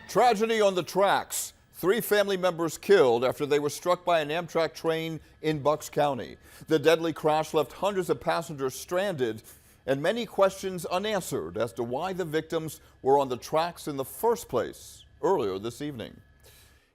Tragedy on the tracks. 3 family members killed after they were struck by an Amtrak train in Bucks County. The deadly crash left hundreds of passengers stranded and many questions unanswered as to why the victims were on the tracks in the first place earlier this evening.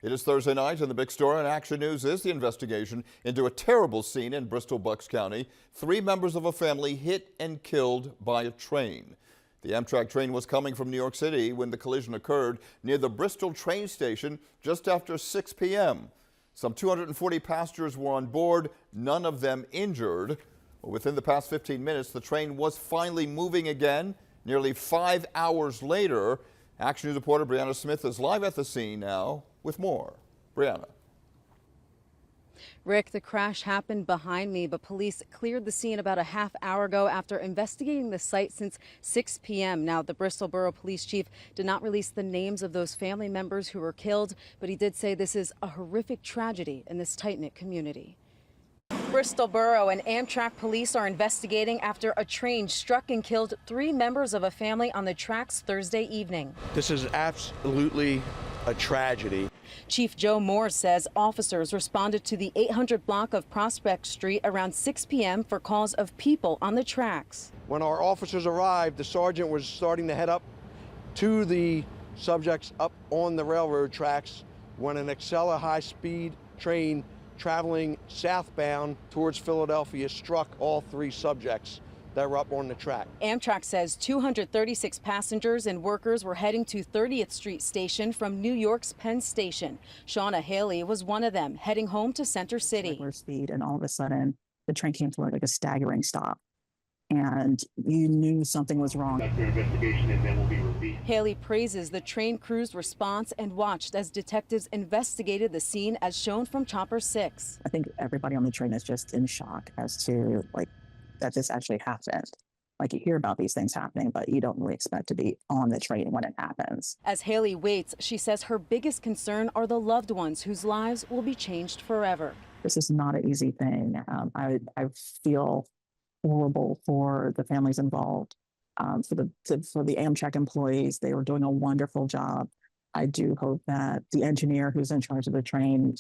It is Thursday night, and the big story on Action News is the investigation into a terrible scene in Bristol, Bucks County. 3 members of a family hit and killed by a train. The Amtrak train was coming from New York City when the collision occurred near the Bristol train station just after 6 p.m. Some 240 passengers were on board, none of them injured. Within the past 15 minutes, the train was finally moving again. Nearly 5 hours later, Action News reporter Brianna Smith is live at the scene now with more. Brianna. Rick, the crash happened behind me, but police cleared the scene about a half hour ago after investigating the site since 6 p.m. Now, the Bristol Borough Police Chief did not release the names of those family members who were killed, but he did say this is a horrific tragedy in this tight-knit community. Bristol Borough and Amtrak police are investigating after a train struck and killed 3 members of a family on the tracks Thursday evening. This is absolutely a tragedy. Chief Joe Moore says officers responded to the 800 block of Prospect Street around 6 p.m. for calls of people on the tracks. When our officers arrived, the sergeant was starting to head up to the subjects up on the railroad tracks when an Acela high-speed train traveling southbound towards Philadelphia struck all 3 subjects that were up on the track. Amtrak says 236 passengers and workers were heading to 30th Street Station from New York's Penn Station. Shauna Haley was one of them, heading home to Center City. Regular speed, and all of a sudden, the train came to like a staggering stop. And you knew something was wrong. That's their investigation, and then will be reviewed. Haley praises the train crew's response and watched as detectives investigated the scene as shown from Chopper 6. I think everybody on the train is just in shock as to that this actually happened. Like, you hear about these things happening, but you don't really expect to be on the train when it happens. As Haley waits, she says her biggest concern are the loved ones whose lives will be changed forever. This is not an easy thing. I feel horrible for the families involved, for the Amtrak employees. They were doing a wonderful job. I do hope that the engineer who's in charge of the train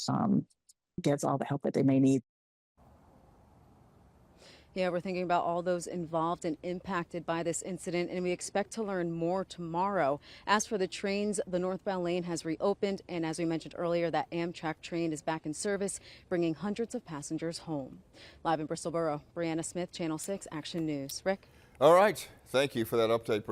gets all the help that they may need. Yeah, we're thinking about all those involved and impacted by this incident, and we expect to learn more tomorrow. As for the trains, the northbound lane has reopened, and as we mentioned earlier, that Amtrak train is back in service, bringing hundreds of passengers home. Live in Bristol Borough, Brianna Smith, Channel 6 Action News. Rick? All right. Thank you for that update, Brianna.